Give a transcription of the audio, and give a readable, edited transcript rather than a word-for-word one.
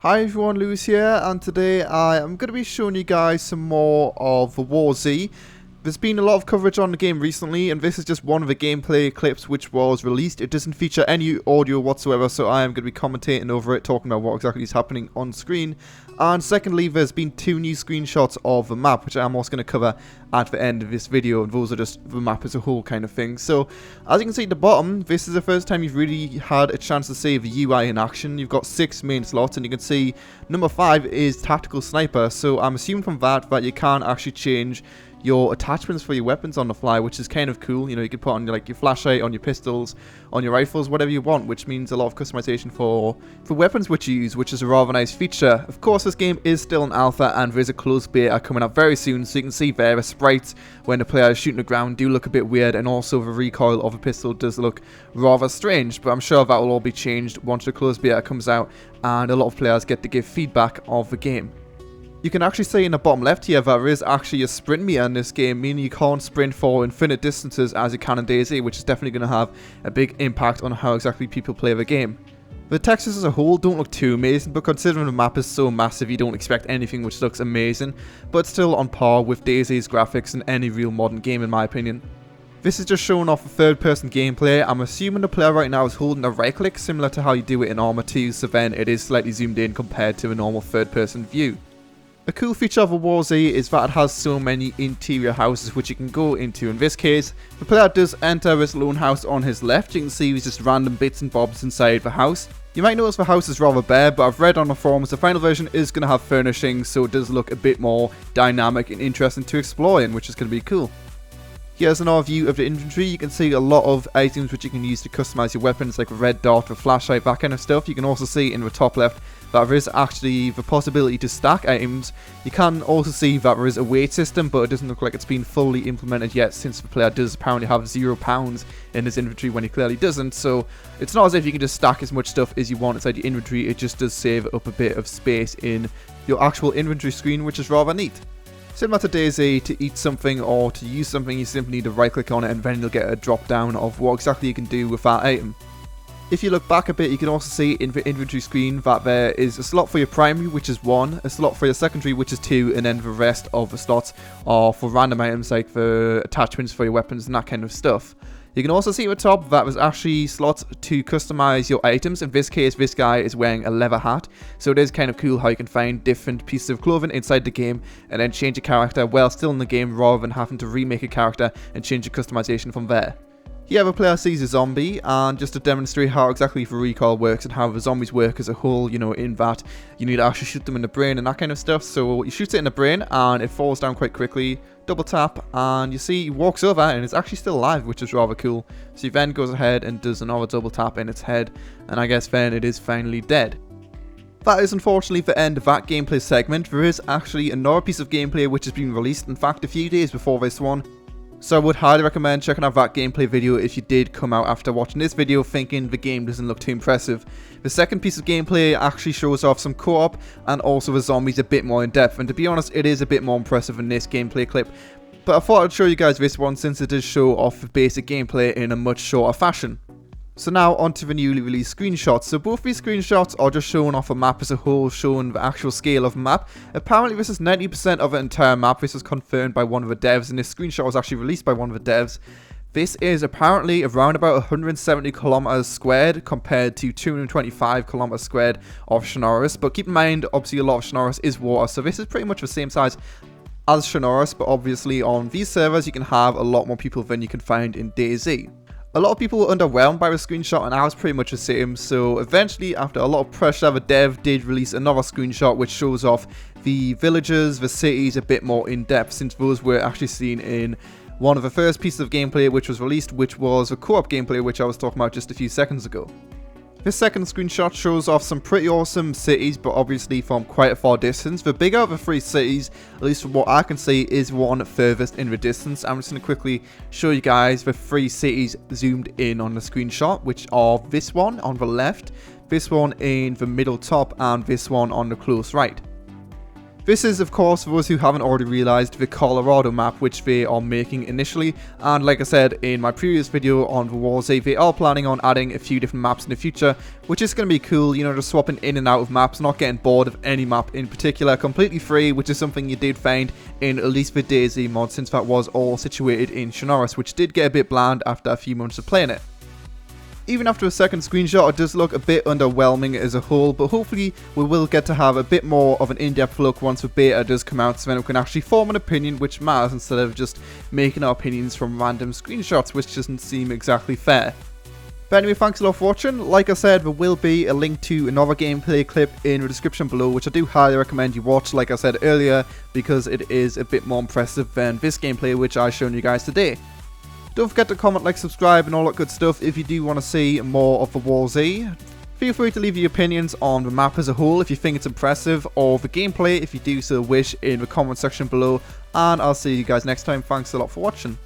Hi everyone, Lewis here, and today I am going to be showing you guys some more of War Z. There's been a lot of coverage on the game recently, and this is just one of the gameplay clips which was released. It doesn't feature any audio whatsoever, so I am going to be commentating over it, talking about what exactly is happening on screen. And secondly, there's been 2 new screenshots of the map, which I'm also going to cover at the end of this video, and those are just the map as a whole kind of thing. So, as you can see at the bottom, this is the first time you've really had a chance to see the UI in action. You've got 6 main slots, and you can see number 5 is Tactical Sniper, so I'm assuming from that you can actually change your attachments for your weapons on the fly, which is kind of cool. You know, you can put on like your flashlight, on your pistols, on your rifles, whatever you want, which means a lot of customization for weapons which you use, which is a rather nice feature. Of course, this game is still in alpha, and there is a closed beta coming out very soon, so you can see there the sprites when the player is shooting the ground do look a bit weird, and also the recoil of a pistol does look rather strange, but I'm sure that will all be changed once the closed beta comes out and a lot of players get to give feedback of the game. You can actually see in the bottom left here that there is actually a sprint meter in this game, meaning you can't sprint for infinite distances as you can in DayZ, which is definitely going to have a big impact on how exactly people play the game. The textures as a whole don't look too amazing, but considering the map is so massive, you don't expect anything which looks amazing, but still on par with DayZ's graphics in any real modern game in my opinion. This is just showing off the third-person gameplay. I'm assuming the player right now is holding a right-click, similar to how you do it in Arma 2, so then it is slightly zoomed in compared to a normal third-person view. A cool feature of a War Z is that it has so many interior houses which you can go into. In this case, the player does enter this lone house on his left. You can see there's just random bits and bobs inside the house. You might notice the house is rather bare, but I've read on the forums the final version is going to have furnishings, so it does look a bit more dynamic and interesting to explore in, which is going to be cool. Here's another view of the inventory. You can see a lot of items which you can use to customize your weapons, like a red dot, a flashlight, that kind of stuff. You can also see in the top left that there is actually the possibility to stack items. You can also see that there is a weight system, but it doesn't look like it's been fully implemented yet, since the player does apparently have £0 in his inventory when he clearly doesn't. So it's not as if you can just stack as much stuff as you want inside your inventory. It just does save up a bit of space in your actual inventory screen, which is rather neat. Similar to DayZ, to eat something or to use something, you simply need to right click on it, and then you'll get a drop down of what exactly you can do with that item. If you look back a bit, you can also see in the inventory screen that there is a slot for your primary, which is 1, a slot for your secondary, which is 2, and then the rest of the slots are for random items like the attachments for your weapons and that kind of stuff. You can also see at the top that there's actually slots to customize your items. In this case, this guy is wearing a leather hat, so it is kind of cool how you can find different pieces of clothing inside the game and then change a character while still in the game, rather than having to remake a character and change the customization from there. Here the player sees a zombie, and just to demonstrate how exactly the recoil works and how the zombies work as a whole, you know, in that you need to actually shoot them in the brain and that kind of stuff. So you shoot it in the brain and it falls down quite quickly, double tap, and you see he walks over and it's actually still alive, which is rather cool. So he then goes ahead and does another double tap in its head, and I guess then it is finally dead. That is unfortunately the end of that gameplay segment. There is actually another piece of gameplay which has been released, in fact a few days before this one. So I would highly recommend checking out that gameplay video if you did come out after watching this video thinking the game doesn't look too impressive. The second piece of gameplay actually shows off some co-op and also the zombies a bit more in depth, and to be honest it is a bit more impressive than this gameplay clip. But I thought I'd show you guys this one since it does show off the basic gameplay in a much shorter fashion. So now onto the newly released screenshots. So both these screenshots are just showing off a map as a whole, showing the actual scale of the map. Apparently this is 90% of the entire map. This was confirmed by one of the devs, and this screenshot was actually released by one of the devs. This is apparently around about 170 kilometers squared compared to 225 kilometers squared of Shinoris. But keep in mind, obviously a lot of Shinoris is water, so this is pretty much the same size as Shinoris, but obviously on these servers you can have a lot more people than you can find in DayZ. A lot of people were underwhelmed by the screenshot, and I was pretty much the same, so eventually after a lot of pressure the dev did release another screenshot which shows off the villages, the cities a bit more in depth, since those were actually seen in one of the first pieces of gameplay which was released, which was the co-op gameplay which I was talking about just a few seconds ago. This second screenshot shows off some pretty awesome cities, but obviously from quite a far distance. The bigger of the 3 cities, at least from what I can see, is one furthest in the distance. I'm just going to quickly show you guys the 3 cities zoomed in on the screenshot, which are this one on the left, this one in the middle top, and this one on the close right. This is, of course, for those who haven't already realised, the Colorado map which they are making initially, and like I said in my previous video on the War Z, they are planning on adding a few different maps in the future, which is going to be cool, you know, just swapping in and out of maps, not getting bored of any map in particular, completely free, which is something you did find in at least the DayZ mod, since that was all situated in Chernarus, which did get a bit bland after a few months of playing it. Even after a second screenshot, it does look a bit underwhelming as a whole, but hopefully we will get to have a bit more of an in-depth look once the beta does come out, so then we can actually form an opinion which matters instead of just making our opinions from random screenshots, which doesn't seem exactly fair. But anyway, thanks a lot for watching. Like I said, there will be a link to another gameplay clip in the description below, which I do highly recommend you watch, like I said earlier, because it is a bit more impressive than this gameplay which I've shown you guys today. Don't forget to comment, like, subscribe and all that good stuff if you do want to see more of the War Z. Feel free to leave your opinions on the map as a whole if you think it's impressive, or the gameplay if you do so wish, in the comment section below, and I'll see you guys next time. Thanks a lot for watching.